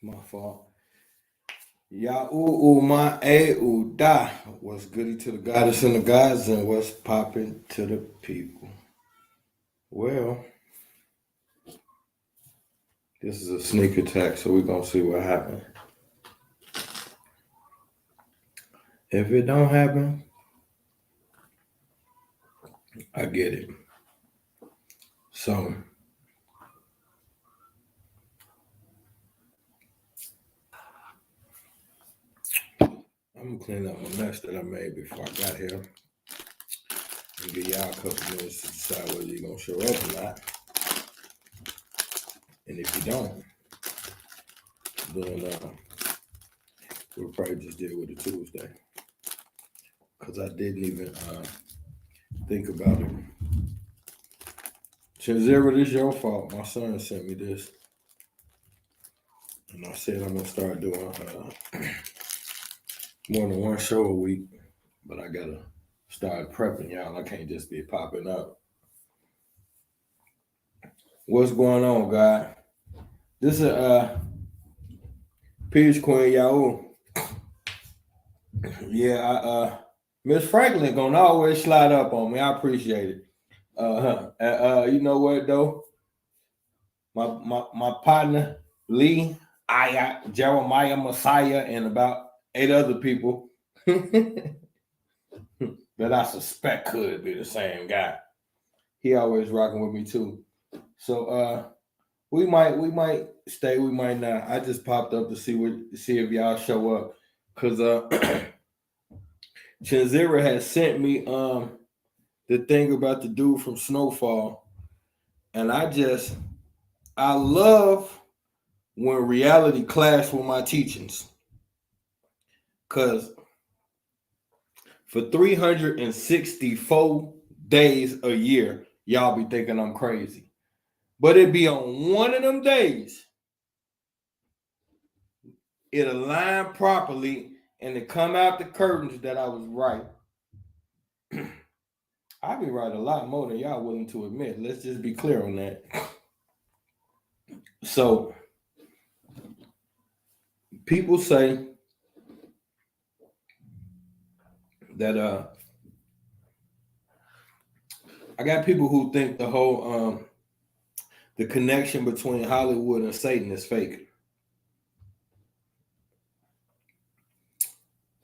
My fault. Ya'u ma a da. What's goody to the goddess and the gods, and what's popping to the people? Well, this is a sneak attack, so we're gonna see what happens. If it don't happen, I get it. So I'm gonna clean up my mess that I made before I got here and give y'all a couple minutes to decide whether you're gonna show up or not. And if you don't, then we'll probably just deal with it Tuesday. Because I didn't even think about it. Chinzera, this your fault. My son sent me this. And I said I'm gonna start doing more than one show a week. But I gotta start prepping y'all. I can't just be popping up. What's going on, guy? This is Peach Queen Yahoo. Yeah, Miss Franklyn gonna always slide up on me. I appreciate it. You know what though? My partner Lee, Jeremiah Messiah, and about 8 other people that I suspect could be the same guy. He always rocking with me too. So we might stay, we might not. I just popped up to see if y'all show up. Cause Chinzera has sent me the thing about the dude from Snowfall. And I love when reality clash with my teachings. Cause for 364 days a year, y'all be thinking I'm crazy. But it be on one of them days, it aligned properly and it come out the curtains that I was right. I be right a lot more than y'all willing to admit. Let's just be clear on that. So people say that I got people who think the whole the connection between Hollywood and Satan is fake.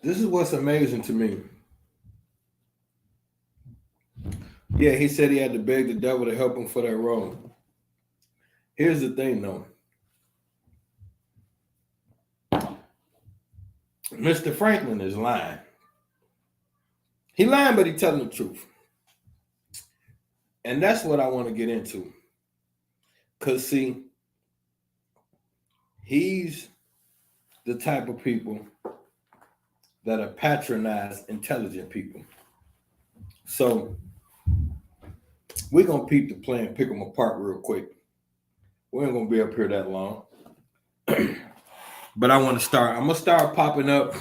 This is what's amazing to me. Yeah, he said he had to beg the devil to help him for that role. Here's the thing, though. Mr. Franklyn is lying. He lying, but he telling the truth. And that's what I want to get into. Because, see, he's the type of people that are patronize intelligent people. So we're going to peep the play and pick them apart real quick. We ain't going to be up here that long. But I want to start. I'm going to start popping up.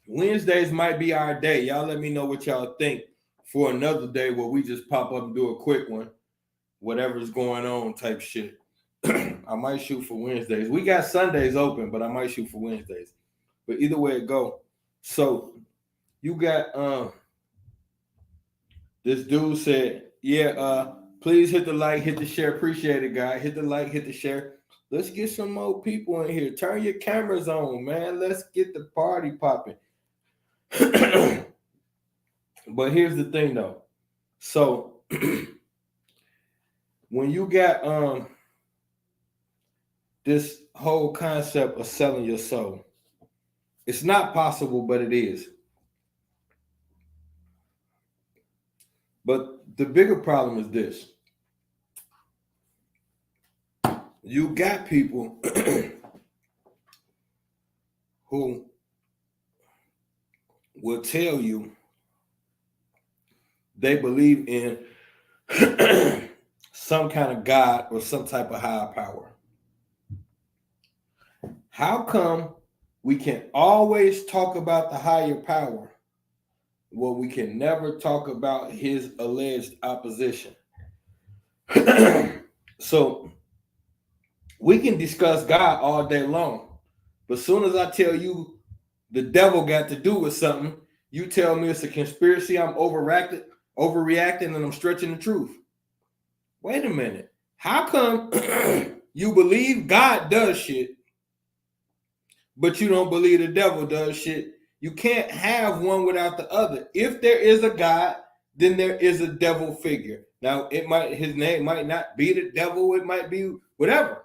Wednesdays might be our day. Y'all let me know what y'all think for another day where we just pop up and do a quick one. Whatever's going on type shit. I might shoot for Wednesdays. We got Sundays open, but I might shoot for Wednesdays. But either way it go. So you got this dude said, yeah, please hit the like, hit the share. Appreciate it, guy. Hit the like, hit the share. Let's get some more people in here. Turn your cameras on, man. Let's get the party popping. But here's the thing, though. So when you got this whole concept of selling your soul, it's not possible, but it is. But the bigger problem is this. You got people who will tell you they believe in some kind of God or some type of higher power. How come we can always talk about the higher power, well, we can never talk about his alleged opposition? So We can discuss God all day long, but as soon as I tell you the devil got to do with something, you tell me it's a conspiracy, I'm overreacting, and I'm stretching the truth. Wait a minute. How come you believe God does shit, but you don't believe the devil does shit? You can't have one without the other. If there is a God, then there is a devil figure. Now, his name might not be the devil, it might be whatever.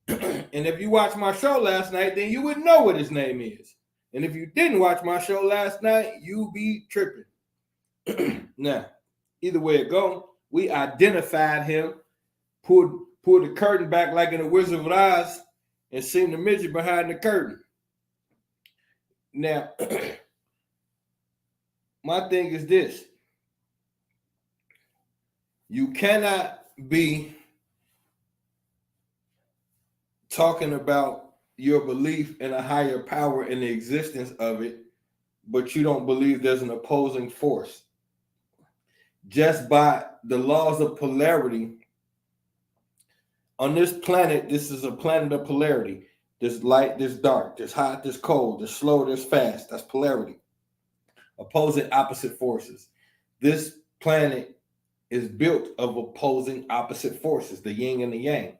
And if you watched my show last night, then you would know what his name is. And if you didn't watch my show last night, you be tripping. Now, either way it go, we identified him, pulled the curtain back like in the Wizard of Oz, and seen the midget behind the curtain. Now, my thing is this. You cannot be talking about your belief in a higher power and the existence of it, but you don't believe there's an opposing force. Just by the laws of polarity, on this planet, this is a planet of polarity. There's light, there's dark, there's hot, there's cold, there's slow, there's fast. That's polarity. Opposing opposite forces. This planet is built of opposing opposite forces, the yin and the yang.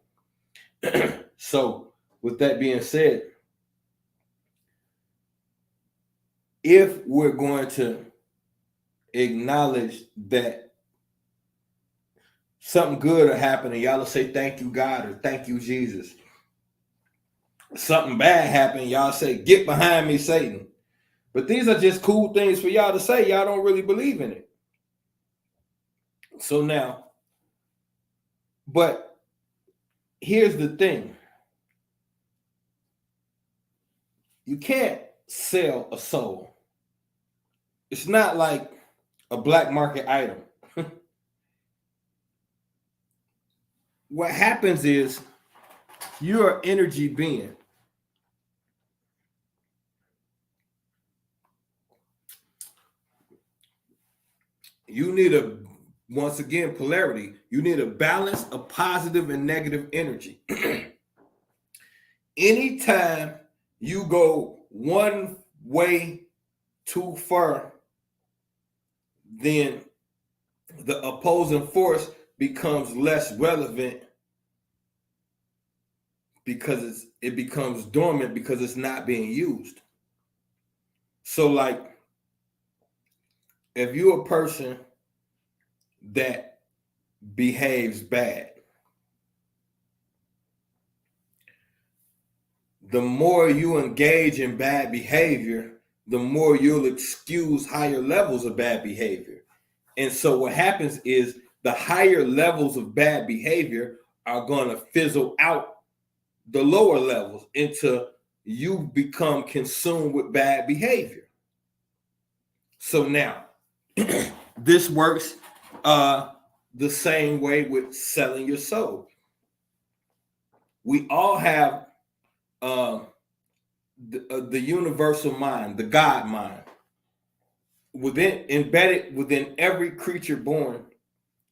So, with that being said, if we're going to acknowledge that something good will happen and y'all will say thank you God or thank you Jesus, something bad happened, y'all say get behind me Satan. But these are just cool things for y'all to say. Y'all don't really believe in it. So now, but here's the thing. You can't sell a soul. It's not like a black market item. What happens is you're an energy being. You need once again, polarity. You need a balance of positive and negative energy. Anytime you go one way too far, then the opposing force becomes less relevant because it becomes dormant because it's not being used. So like, if you're a person that behaves bad, the more you engage in bad behavior, the more you'll excuse higher levels of bad behavior. And so what happens is the higher levels of bad behavior are going to fizzle out the lower levels into you become consumed with bad behavior. So now, this works the same way with selling your soul. We all have the universal mind, the God mind. Embedded within every creature born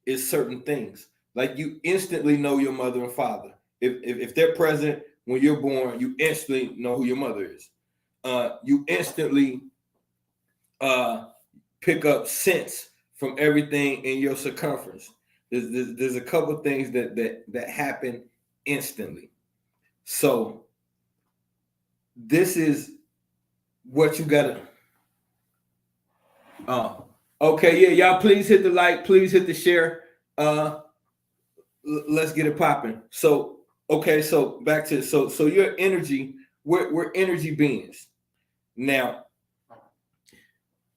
is certain things. Like you instantly know your mother and father. If they're present when you're born, you instantly know who your mother is. You instantly pick up sense from everything in your circumference. There's a couple things that happen instantly. So this is what you gotta. Okay, yeah, y'all. Please hit the like. Please hit the share. Let's get it popping. So okay, so back to so your energy. We're energy beings. Now,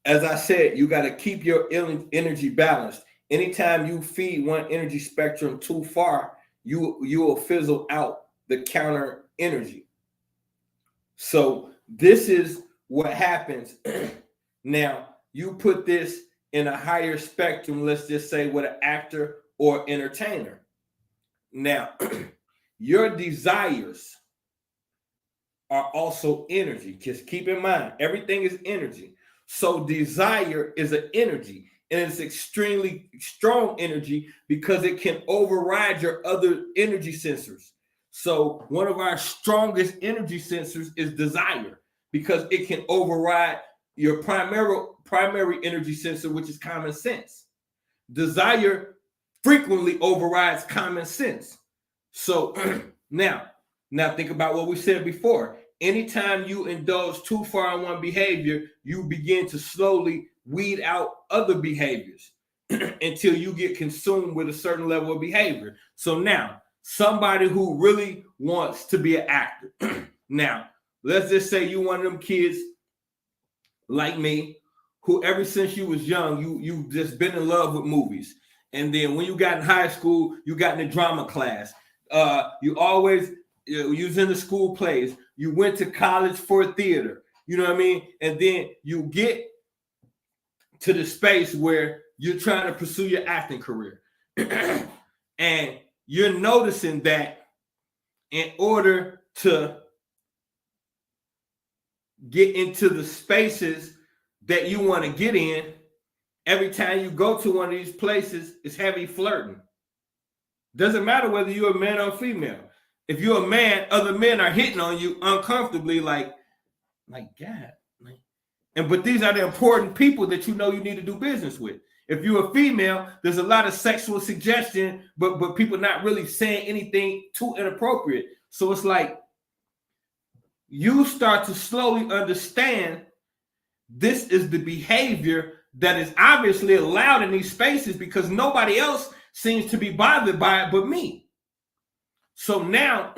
as I said, you got to keep your energy balanced. Anytime you feed one energy spectrum too far, you will fizzle out the counter energy. So this is what happens. Now, you put this in a higher spectrum, let's just say with an actor or entertainer. Now, your desires are also energy. Just keep in mind, everything is energy. So desire is an energy, and it's extremely strong energy because it can override your other energy sensors. So one of our strongest energy sensors is desire, because it can override your primary energy sensor, which is common sense. Desire frequently overrides common sense. So now think about what we said before. Anytime you indulge too far in one behavior, you begin to slowly weed out other behaviors until you get consumed with a certain level of behavior. So now, somebody who really wants to be an actor. Now, let's just say you one of them kids like me, who ever since you was young, you just been in love with movies. And then when you got in high school, you got in the drama class. You always you was in the school plays. You went to college for theater. You know what I mean? And then you get to the space where you're trying to pursue your acting career. And you're noticing that in order to get into the spaces that you want to get in, every time you go to one of these places, it's heavy flirting. Doesn't matter whether you're a man or female. If you're a man, other men are hitting on you uncomfortably, like God. But these are the important people that you know you need to do business with. If you're a female, there's a lot of sexual suggestion, but people not really saying anything too inappropriate. So it's like you start to slowly understand this is the behavior that is obviously allowed in these spaces because nobody else seems to be bothered by it but me. So now,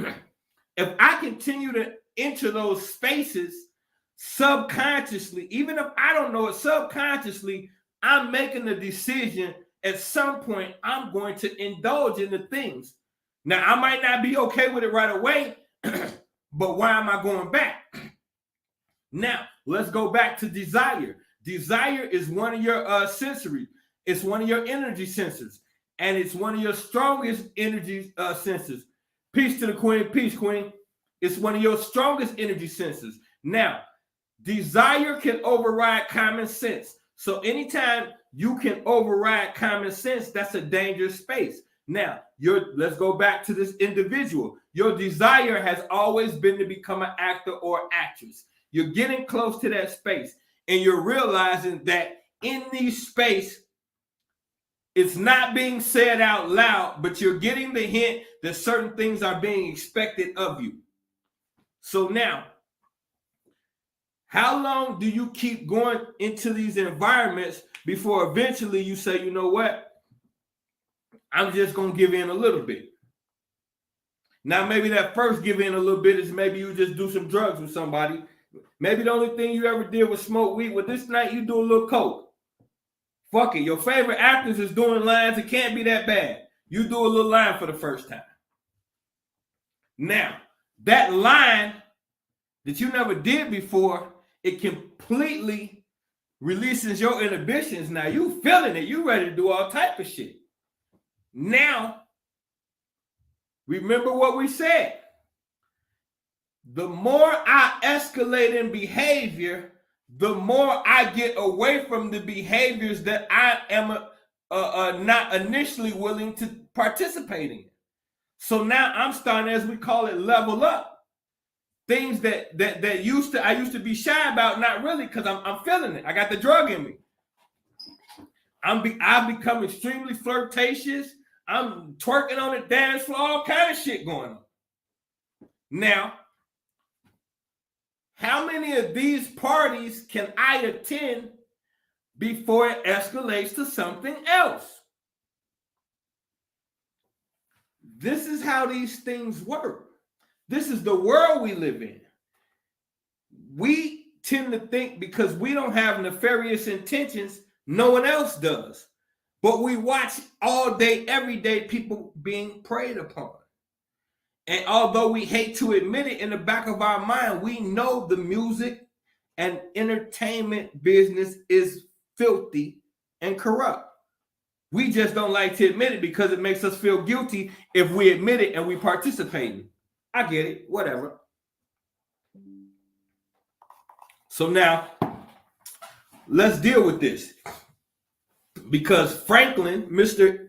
if I continue to enter those spaces subconsciously, even if I don't know it, subconsciously, I'm making a decision at some point I'm going to indulge in the things. Now, I might not be okay with it right away, but why am I going back? Now, let's go back to desire. Desire is one of your sensory. It's one of your energy sensors, and it's one of your strongest energy sensors. Peace to the queen. Peace, queen. It's one of your strongest energy sensors. Now, desire can override common sense. So anytime you can override common sense, that's a dangerous space. Now, let's go back to this individual. Your desire has always been to become an actor or actress. You're getting close to that space, and you're realizing that in these space, it's not being said out loud, but you're getting the hint that certain things are being expected of you. So now, how long do you keep going into these environments before eventually you say, you know what? I'm just going to give in a little bit. Now, maybe that first give in a little bit is maybe you just do some drugs with somebody. Maybe the only thing you ever did was smoke weed. Well, this night you do a little coke. Fuck it. Your favorite actors is doing lines. It can't be that bad. You do a little line for the first time. Now, that line that you never did before, it completely releases your inhibitions. Now you feeling it. You ready to do all type of shit. Now, remember what we said. The more I escalate in behavior, the more I get away from the behaviors that I am not initially willing to participate in. So now I'm starting, as we call it, level up. Things that I used to be shy about, not really, because I'm feeling it. I got the drug in me. I've become extremely flirtatious. I'm twerking on the dance floor, all kind of shit going on. Now, how many of these parties can I attend before it escalates to something else? This is how these things work. This is the world we live in. We tend to think because we don't have nefarious intentions, no one else does. But we watch all day, every day, people being preyed upon. And although we hate to admit it, in the back of our mind, we know the music and entertainment business is filthy and corrupt. We just don't like to admit it because it makes us feel guilty if we admit it and we participate in it. I get it, whatever. So now, let's deal with this. Because Franklyn, Mr.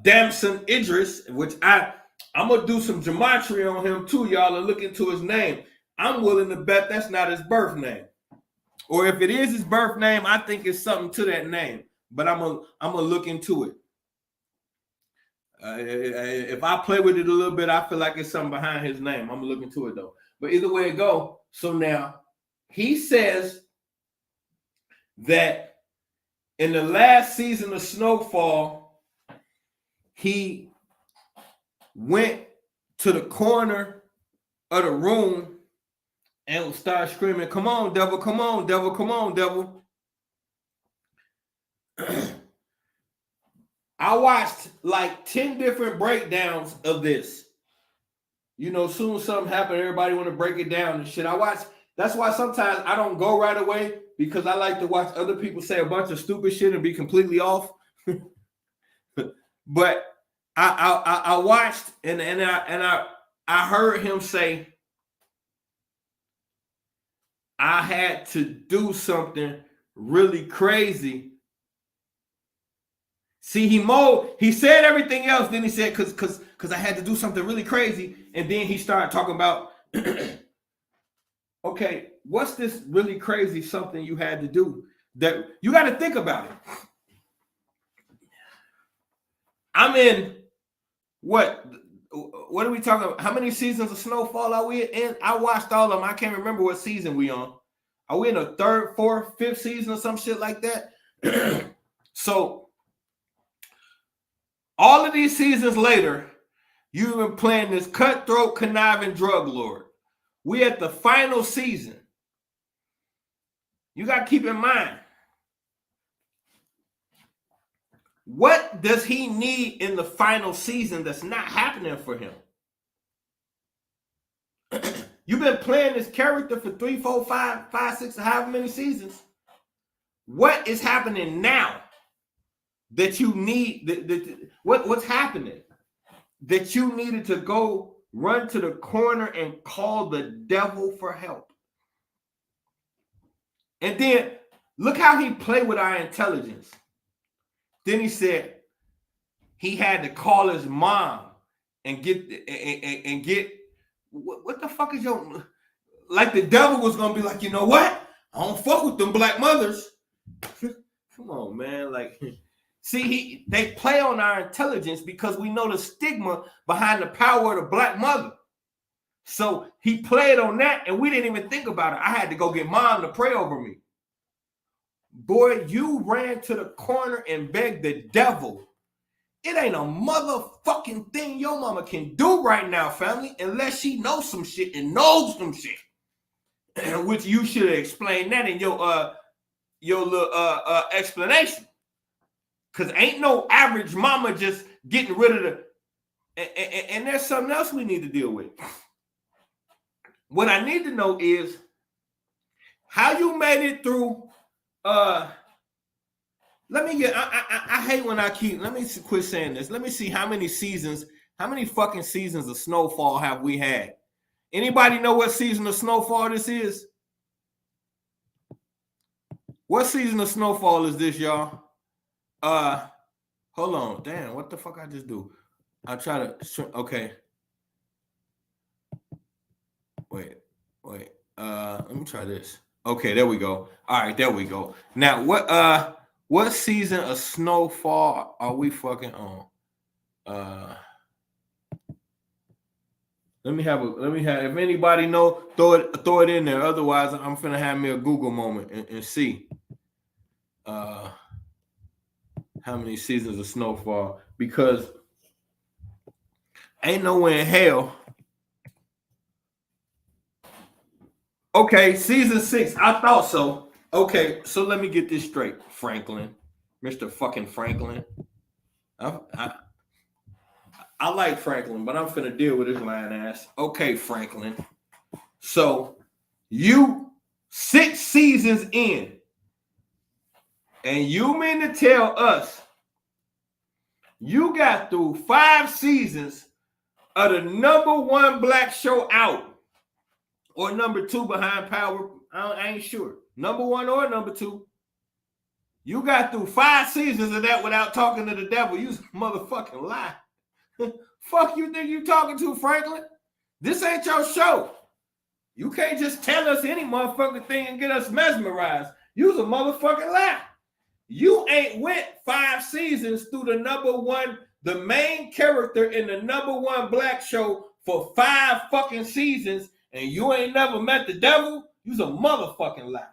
Damson Idris, which I I'm gonna do some gematria on him too, y'all, and look into his name. I'm willing to bet that's not his birth name. Or if it is his birth name, I think it's something to that name. But I'm gonna look into it. If I play with it a little bit, I feel like it's something behind his name. I'm gonna look into it though. But either way it go, so now he says that in the last season of Snowfall, he went to the corner of the room and started screaming, "Come on, devil, come on, devil, come on, devil." I watched like 10 different breakdowns of this. You know, soon as something happened, everybody want to break it down and shit. That's why sometimes I don't go right away, because I like to watch other people say a bunch of stupid shit and be completely off. But I watched and I heard him say, I had to do something really crazy. See, he said everything else, then he said, because I had to do something really crazy, and then he started talking about, okay, what's this really crazy something you had to do? That you got to think about it. I'm in what are we talking about? How many seasons of Snowfall are we in? I watched all of them. I can't remember what season we on. Are we in a third, fourth, fifth season or some shit like that? So all of these seasons later, you've been playing this cutthroat, conniving drug lord. We at the final season. You got to keep in mind, what does he need in the final season that's not happening for him? You've been playing this character for 3, 4, 5, 6, however many seasons. What is happening now that you need? What's happening that you needed to go run to the corner and call the devil for help? And then look how he played with our intelligence. Then he said he had to call his mom and get what the fuck is your, like the devil was gonna be like, you know what? I don't fuck with them black mothers. Come on, man. Like, see, they play on our intelligence because we know the stigma behind the power of the black mother. So he played on that, and we didn't even think about it. I had to go get mom to pray over me. Boy, you ran to the corner and begged the devil. It ain't a motherfucking thing your mama can do right now, family, unless she knows some shit and knows some shit. Which you should explain that in your little explanation. Because ain't no average mama just getting rid of the... And there's something else we need to deal with. What I need to know is how you made it through... Let me get. I hate when I keep. Let me quit saying this. Let me see how many fucking seasons of Snowfall have we had? Anybody know what season of Snowfall this is? What season of Snowfall is this, y'all? Hold on. Damn, what the fuck I just do? I try to. Okay. Wait. Let me try this. Okay, there we go. All right, there we go. Now, what season of Snowfall are we fucking on? Let me have. If anybody know, throw it in there. Otherwise, I'm finna have me a Google moment and see how many seasons of Snowfall, because ain't nowhere in hell. Okay, season 6. I thought so. Okay, so let me get this straight, Franklyn, Mr. fucking Franklyn. I like Franklyn, but I'm finna deal with his lying ass. Okay, Franklyn. So you 6 seasons in, and you mean to tell us you got through 5 seasons of the #1 black show out, or #2 behind Power? I ain't sure. #1 or #2. You got through 5 seasons of that without talking to the devil. You motherfucking lie. Fuck you think you talking to, Franklyn? This ain't your show. You can't just tell us any motherfucking thing and get us mesmerized. You's a motherfucking lie. You ain't went 5 seasons through the main character in the #1 black show for 5 fucking seasons, and you ain't never met the devil. You's a motherfucking lie.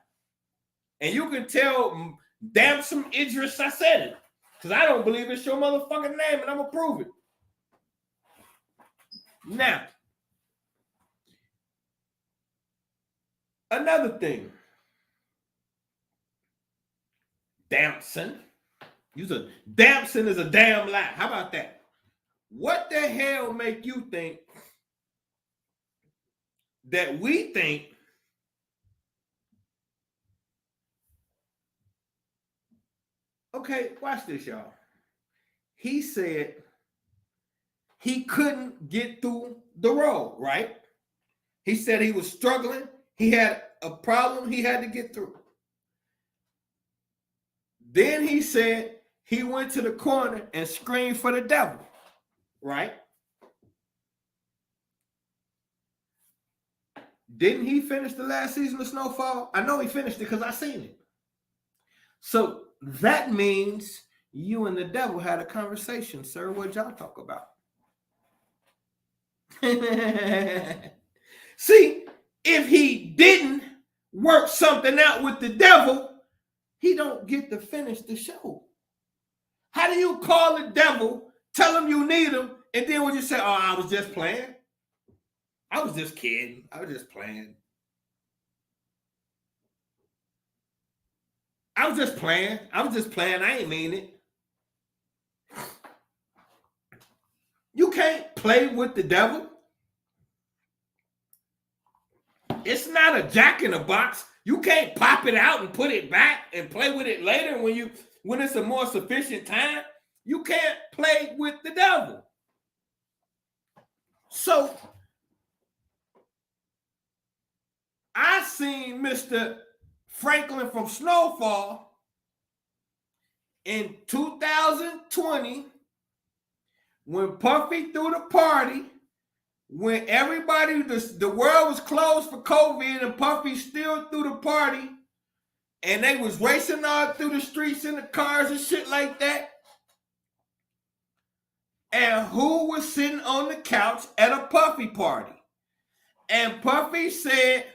And you can tell Damson Idris I said it, because I don't believe it's your motherfucking name, and I'm gonna prove it. Now, another thing. Damson is a damn lie. How about that? What the hell make you think that we think okay, watch this, y'all. He said he couldn't get through the role, right? He said he was struggling. He had a problem he had to get through. Then he said he went to the corner and screamed for the devil, right? Didn't he finish the last season of Snowfall? I know he finished it because I seen it. So that means you and the devil had a conversation, sir. What'd y'all talk about? See, if he didn't work something out with the devil, he don't get to finish the show. How do you call the devil, tell him you need him, and then when you say, oh, I was just playing? I was just kidding. I was just playing. I was just playing. I ain't mean it. You can't play with the devil. It's not a jack in a box. You can't pop it out and put it back and play with it later when it's a more sufficient time. You can't play with the devil. So I seen Mr. Franklyn from Snowfall in 2020 when Puffy threw the party, when everybody, the world was closed for COVID and Puffy still threw the party, and they was racing all through the streets in the cars and shit like that. And who was sitting on the couch at a Puffy party? And Puffy said,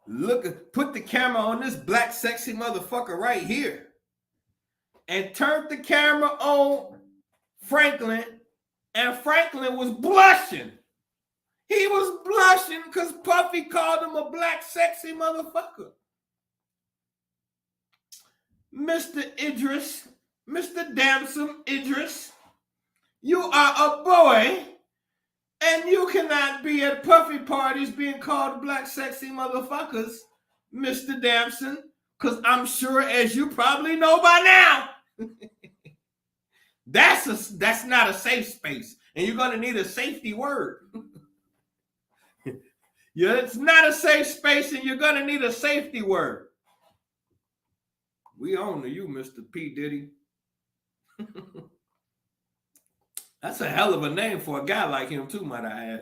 look, put the camera on this black sexy motherfucker right here. And turned the camera on Franklyn, and Franklyn was blushing. He was blushing because Puffy called him a black sexy motherfucker. Mr. Idris, Mr. Damson Idris, you are a boy, and you cannot be at Puffy parties being called black sexy motherfuckers, Mr. Damson, because I'm sure, as you probably know by now, that's not a safe space, and you're going to need a safety word. Yeah, it's not a safe space, and you're going to need a safety word. We own to you, Mr. P. Diddy. That's a hell of a name for a guy like him, too, might I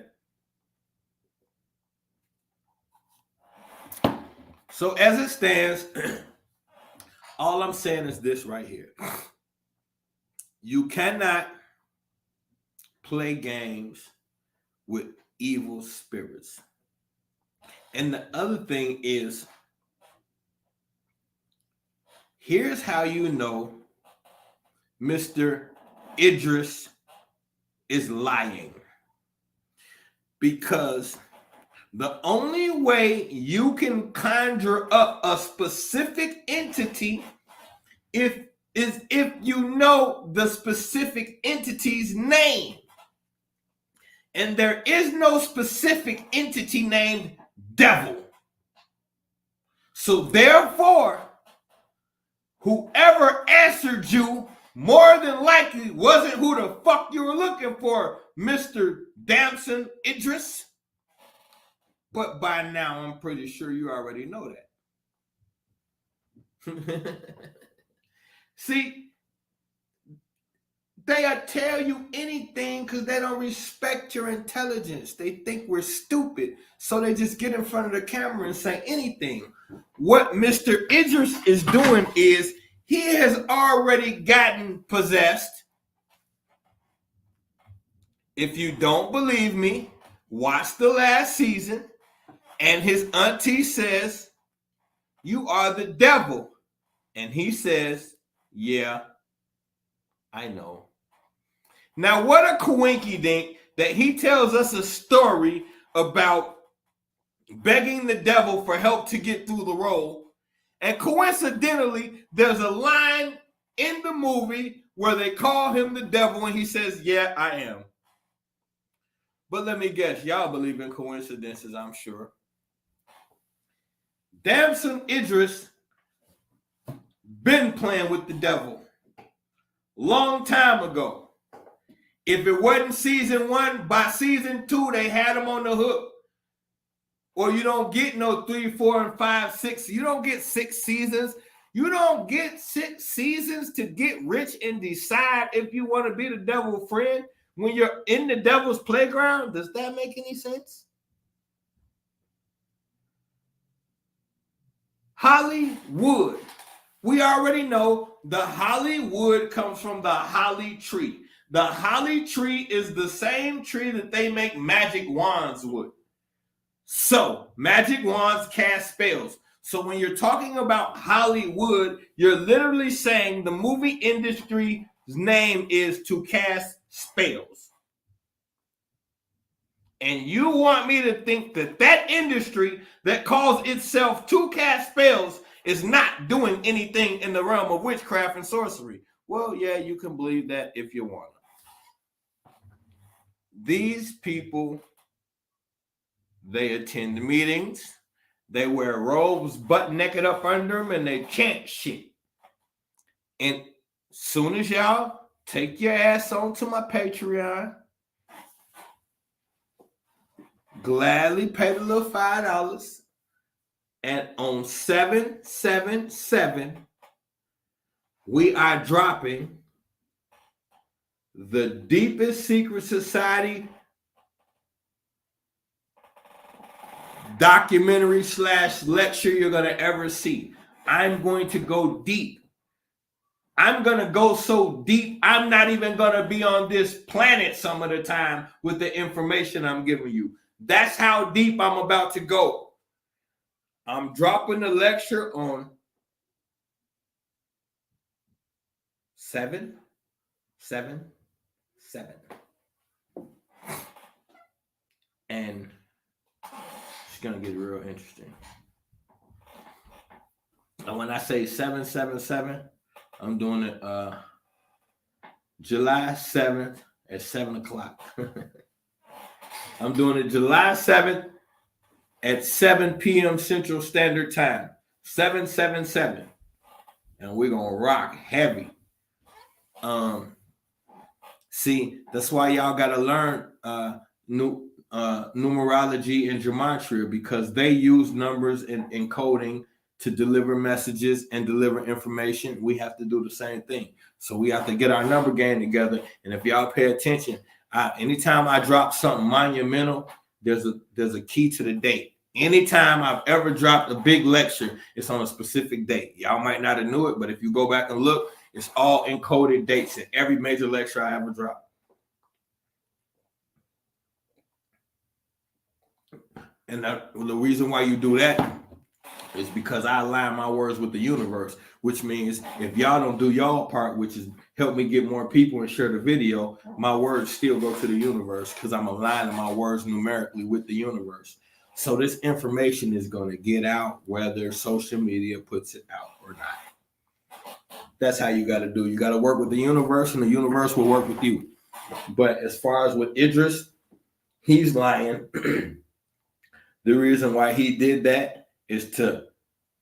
add. So as it stands, all I'm saying is this right here. You cannot play games with evil spirits. And the other thing is, here's how you know Mr. Idris is lying. Because the only way you can conjure up a specific entity is if you know the specific entity's name. And there is no specific entity named devil. So therefore, whoever answered you more than likely wasn't who the fuck you were looking for, Mr. Damson Idris. But by now, I'm pretty sure you already know that. See, They'll tell you anything because they don't respect your intelligence. They think we're stupid. So they just get in front of the camera and say anything. What Mr. Idris is doing is he has already gotten possessed. If you don't believe me, watch the last season. And his auntie says, "You are the devil." And he says, "Yeah, I know." Now, what a coinkydink that he tells us a story about begging the devil for help to get through the role. And coincidentally, there's a line in the movie where they call him the devil and he says, "Yeah, I am." But let me guess, y'all believe in coincidences, I'm sure. Damson Idris been playing with the devil long time ago. If it wasn't season 1, by season 2, they had him on the hook. Or you don't get no 3, 4, and 5, 6. You don't get 6 seasons. You don't get 6 seasons to get rich and decide if you want to be the devil's friend when you're in the devil's playground. Does that make any sense? Hollywood. We already know the Hollywood comes from the holly tree. The holly tree is the same tree that they make magic wands with. So, magic wands cast spells. So when you're talking about Hollywood, you're literally saying the movie industry's name is to cast spells. And you want me to think that that industry that calls itself to cast spells is not doing anything in the realm of witchcraft and sorcery? Well, yeah, you can believe that if you want. These people, they attend meetings, they wear robes butt naked up under them, and they chant shit. And soon as y'all take your ass on to my Patreon, gladly pay the little $5, and on 777, we are dropping the deepest secret society documentary / lecture you're going to ever see. I'm going to go deep. I'm going to go so deep, I'm not even going to be on this planet some of the time with the information I'm giving you. That's how deep I'm about to go. I'm dropping the lecture on 777. And it's going to get real interesting. And when I say 777, I'm doing it July 7th at 7 o'clock. I'm doing it July 7th at 7 p.m. Central Standard Time. 777. And we're going to rock heavy. See, that's why y'all got to learn numerology and gematria, because they use numbers and encoding to deliver messages and deliver information. We have to do the same thing. So we have to get our number game together. And if y'all pay attention, anytime I drop something monumental, there's a key to the date. Anytime I've ever dropped a big lecture, it's on a specific date. Y'all might not have knew it, but if you go back and look, it's all encoded dates in every major lecture I ever dropped. And the reason why you do that is because I align my words with the universe, which means if y'all don't do y'all part, which is help me get more people and share the video, my words still go to the universe because I'm aligning my words numerically with the universe. So this information is going to get out whether social media puts it out or not. That's how you got to do. You got to work with the universe, and the universe will work with you. But as far as with Idris, he's lying. The reason why he did that is to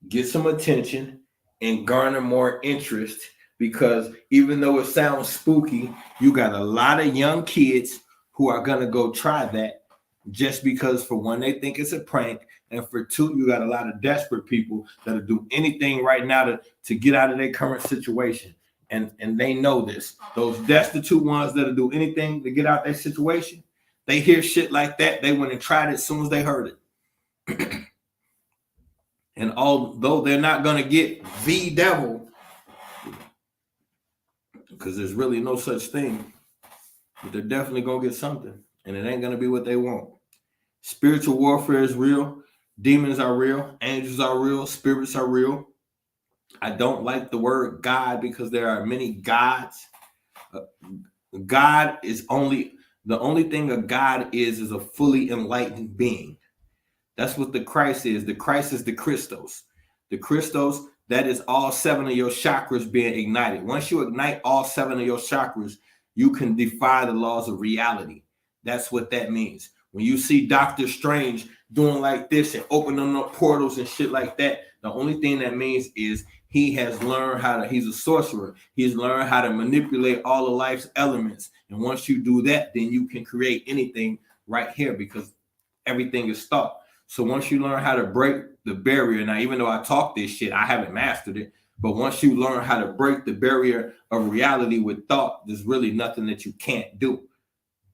get some attention and garner more interest, because even though it sounds spooky, you got a lot of young kids who are going to go try that just because, for one, they think it's a prank, and for two, you got a lot of desperate people that'll do anything right now to get out of their current situation. And they know this. Those destitute ones that'll do anything to get out that situation, they hear shit like that. They went and tried it as soon as they heard it. And although they're not going to get the devil, because there's really no such thing, but they're definitely going to get something. And it ain't going to be what they want. Spiritual warfare is real. Demons are real. Angels are real. Spirits are real. I don't like the word God because there are many gods. God is the only thing a God is a fully enlightened being. That's what the Christ is. The Christ is the Christos. The Christos, that is all 7 of your chakras being ignited. Once you ignite all 7 of your chakras, you can defy the laws of reality. That's what that means. When you see Doctor Strange doing like this and opening up portals and shit like that, the only thing that means is he has learned he's a sorcerer. He's learned how to manipulate all of life's elements. And once you do that, then you can create anything right here because everything is thought. So once you learn how to break the barrier, now, even though I talk this shit, I haven't mastered it. But once you learn how to break the barrier of reality with thought, there's really nothing that you can't do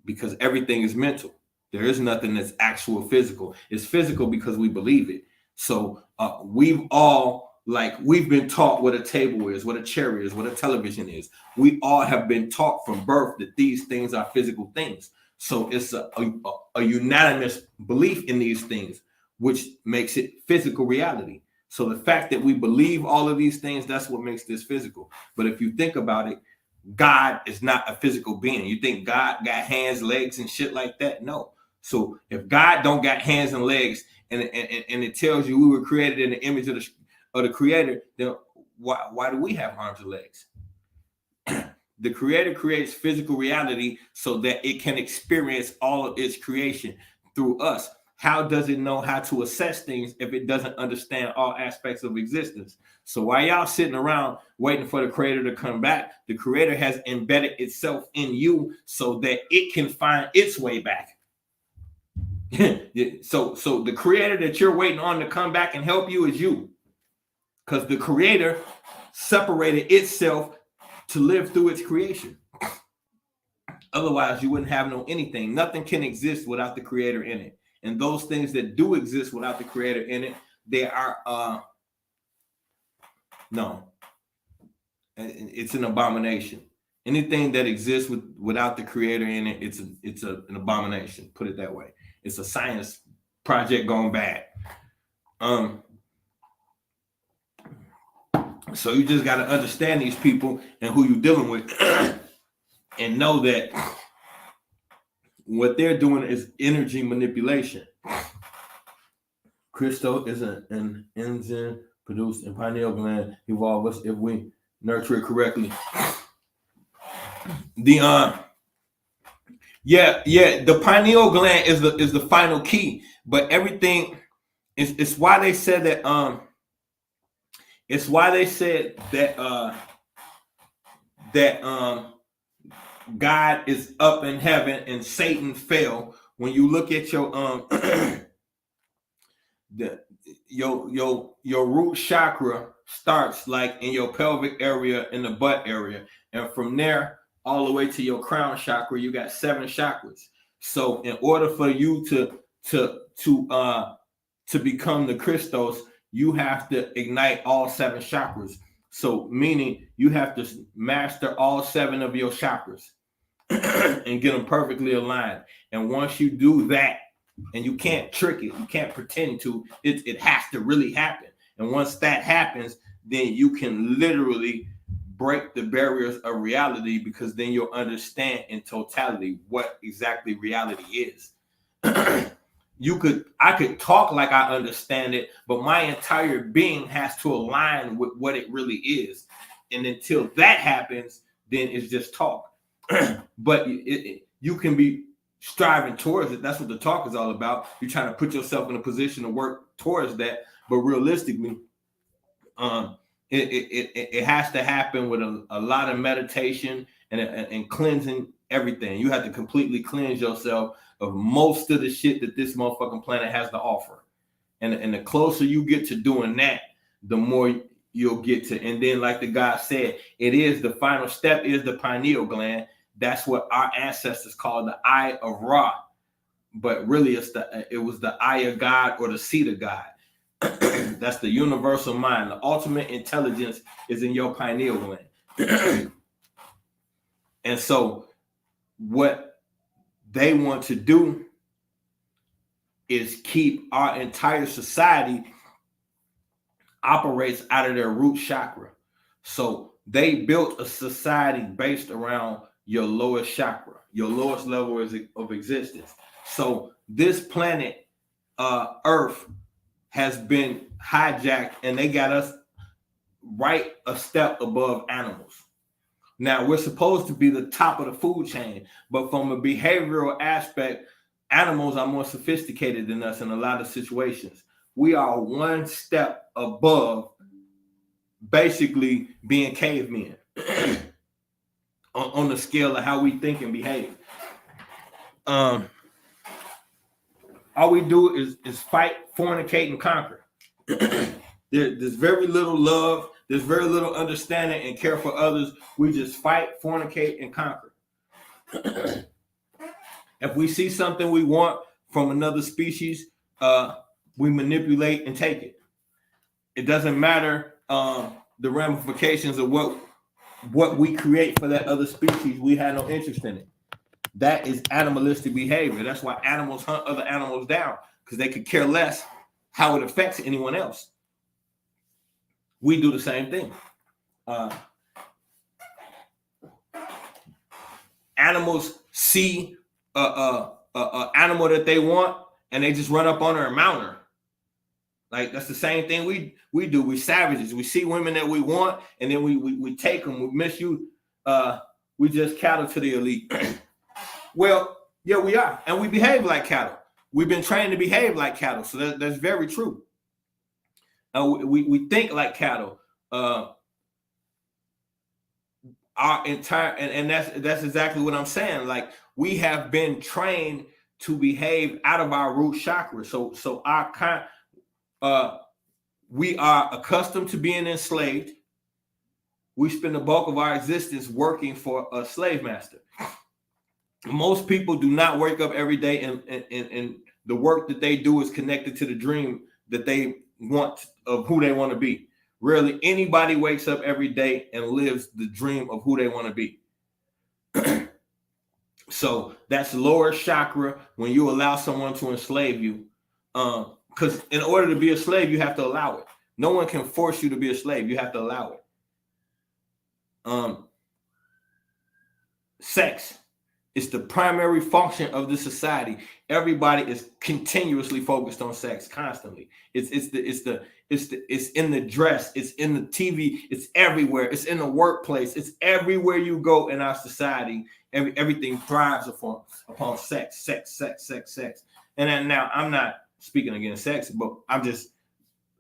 because everything is mental. There is nothing that's actual physical. It's physical because we believe it. So we've been taught what a table is, what a chair is, what a television is. We all have been taught from birth that these things are physical things. So it's a unanimous belief in these things, which makes it physical reality. So the fact that we believe all of these things, that's what makes this physical. But if you think about it, God is not a physical being. You think God got hands, legs, and shit like that? No. So if God don't got hands and legs, and it tells you we were created in the image of the Creator, then why do we have arms and legs? The Creator creates physical reality so that it can experience all of its creation through us. How does it know how to assess things if it doesn't understand all aspects of existence? So while y'all sitting around waiting for the Creator to come back, the Creator has embedded itself in you so that it can find its way back. So the Creator that you're waiting on to come back and help you is you, because the Creator separated itself to live through its creation. Otherwise, you wouldn't have no anything. Nothing can exist without the Creator in it. And those things that do exist without the Creator in it, they are no. It's an abomination. Anything that exists without the Creator in it, it's an abomination. Put it that way. It's a science project gone bad. So you just got to understand these people and who you're dealing with, and know that what they're doing is energy manipulation. Crystal is an enzyme produced in pineal gland, evolve us if we nurture it correctly. The pineal gland is the final key, but everything it's why they said that it's why they said that God is up in heaven and Satan fell. When you look at your your root chakra starts like in your pelvic area, in the butt area, and from there all the way to your crown chakra, you got 7 chakras. So in order for you to become the Christos, you have to ignite all 7 chakras. So meaning you have to master all 7 of your chakras and get them perfectly aligned. And once you do that, and you can't trick it, you can't pretend to, it has to really happen. And once that happens, then you can literally break the barriers of reality, because then you'll understand in totality what exactly reality is. I could talk like I understand it, but my entire being has to align with what it really is. And until that happens, then it's just talk. But you can be striving towards it. That's what the talk is all about. You're trying to put yourself in a position to work towards that. But realistically, it has to happen with a lot of meditation and cleansing everything. You have to completely cleanse yourself of most of the shit that this motherfucking planet has to offer. And the closer you get to doing that, the more you'll get to. And then, like the guy said, it is the final step is the pineal gland. That's what our ancestors called the eye of Ra. But really, it was the eye of God or the seat of God. That's the universal mind. The ultimate intelligence is in your pineal gland. And so what they want to do is keep our entire society operates out of their root chakra. So they built a society based around your lowest chakra, your lowest level of existence. So this planet, Earth, has been hijacked, and they got us right a step above animals. Now, we're supposed to be the top of the food chain, but from a behavioral aspect, animals are more sophisticated than us in a lot of situations. We are one step above basically being cavemen on the scale of how we think and behave. All we do is fight, fornicate, and conquer. There's very little love. There's very little understanding and care for others. We just fight, fornicate, and conquer. If we see something we want from another species, we manipulate and take it. It doesn't matter the ramifications of what we create for that other species. We have no interest in it. That is animalistic behavior. That's why animals hunt other animals down, because they could care less how it affects anyone else. We do the same thing. Animals see a animal that they want, and they just run up on her and mount her. Like, that's the same thing we do. We savages. We see women that we want, and then we take them. We misuse. We just cattle to the elite. Well, yeah, we are, and we behave like cattle. We've been trained to behave like cattle, so that's very true. We think like cattle. Our entire and that's exactly what I'm saying. Like, we have been trained to behave out of our root chakra. So our kind, we are accustomed to being enslaved. We spend the bulk of our existence working for a slave master. Most people do not wake up every day and the work that they do is connected to the dream that they want of who they want to be. Rarely anybody wakes up every day and lives the dream of who they want to be. So that's lower chakra when you allow someone to enslave you. Because in order to be a slave, you have to allow it. No one can force you to be a slave. You have to allow it. Sex is the primary function of the society. Everybody is continuously focused on sex, constantly. It's in the dress, it's in the TV, it's everywhere, it's in the workplace, it's everywhere you go in our society. Everything thrives upon sex. And then now I'm not speaking against sex, but I'm just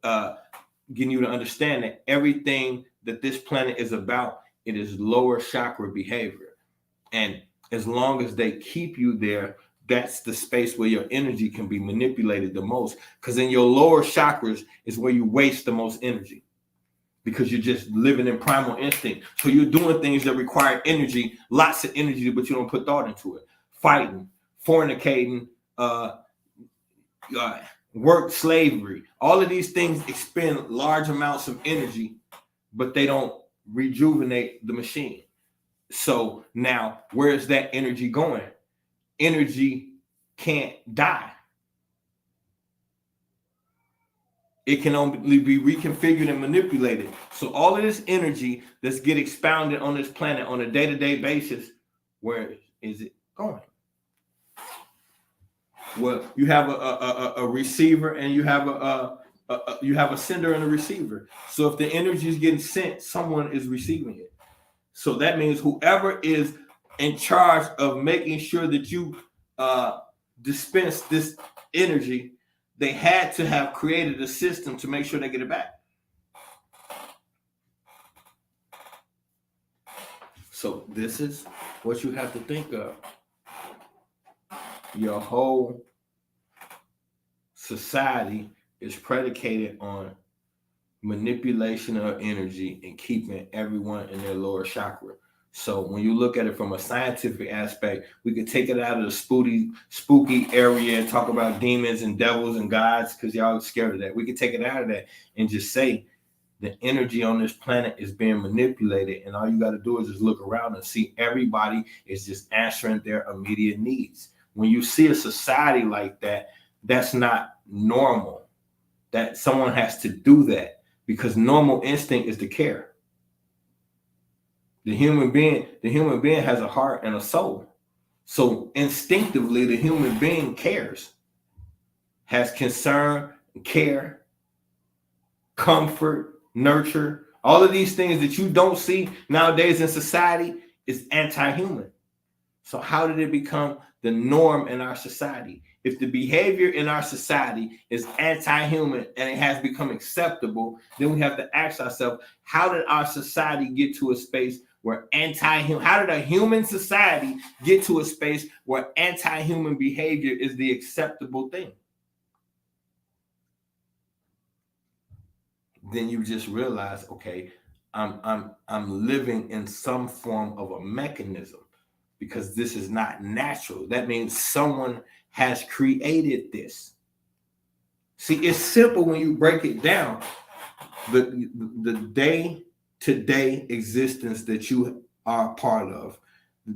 getting you to understand that everything that this planet is about, it is lower chakra behavior. And as long as they keep you there, that's the space where your energy can be manipulated the most. Because in your lower chakras is where you waste the most energy, because you're just living in primal instinct. So you're doing things that require energy, lots of energy, but you don't put thought into it. Fighting, fornicating, work slavery. All of these things expend large amounts of energy, but they don't rejuvenate the machine. So now, where is that energy going? Energy can't die. It can only be reconfigured and manipulated. So all of this energy that's get expounded on this planet on a day-to-day basis, where is it going? Well, you have a receiver, and you have a sender and a receiver. So if the energy is getting sent, someone is receiving it. So that means whoever is in charge of making sure that you dispense this energy, they had to have created a system to make sure they get it back. So this is what you have to think of. Your whole society is predicated on manipulation of energy and keeping everyone in their lower chakra. So when you look at it from a scientific aspect, we could take it out of the spooky area and talk about demons and devils and gods because y'all are scared of that. We could take it out of that and just say the energy on this planet is being manipulated, and all you got to do is just look around and see everybody is just answering their immediate needs. When you see a society like that, that's not normal. That someone has to do that because normal instinct is to care. The human being has a heart and a soul. So instinctively, the human being cares, has concern, care, comfort, nurture. All of these things that you don't see nowadays in society is anti-human. So how did it become the norm in our society? If the behavior in our society is anti-human and it has become acceptable, then we have to ask ourselves, how did our society get to a space where anti-human, how did a human society get to a space where anti-human behavior is the acceptable thing? Then you just realize, okay, I'm living in some form of a mechanism because this is not natural. That means someone has created this. See, it's simple when you break it down. The day-to-day existence that you are a part of,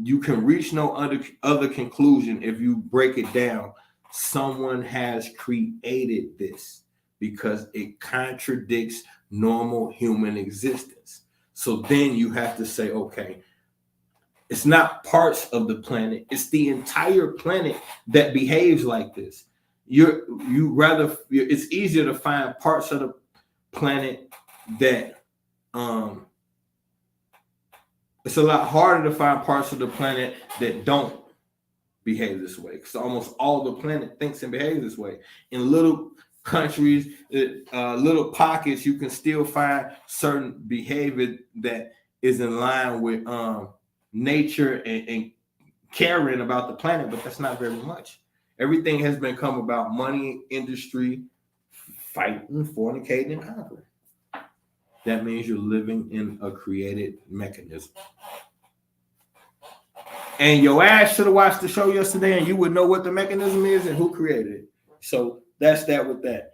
you can reach no other conclusion if you break it down. Someone has created this because it contradicts normal human existence. So then you have to say, okay, it's not parts of the planet, it's the entire planet that behaves like this. It's easier to find parts of the planet that it's a lot harder to find parts of the planet that don't behave this way, because almost all the planet thinks and behaves this way. In little countries, little pockets, you can still find certain behavior that is in line with nature and caring about the planet, but that's not very much. Everything has become about money, industry, fighting, fornicating, and conquering. That means you're living in a created mechanism. And your ass should have watched the show yesterday and you would know what the mechanism is and who created it. So that's that with that.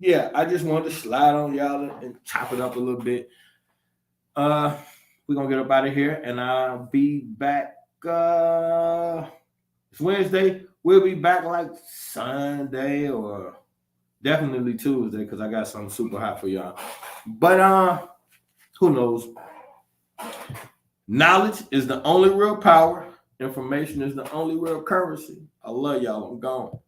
Yeah, I just wanted to slide on y'all and chop it up a little bit. We're gonna get up out of here and I'll be back. It's Wednesday. We'll be back like Sunday or definitely Tuesday because I got something super hot for y'all. But who knows? Knowledge is the only real power. Information is the only real currency. I love y'all. I'm gone.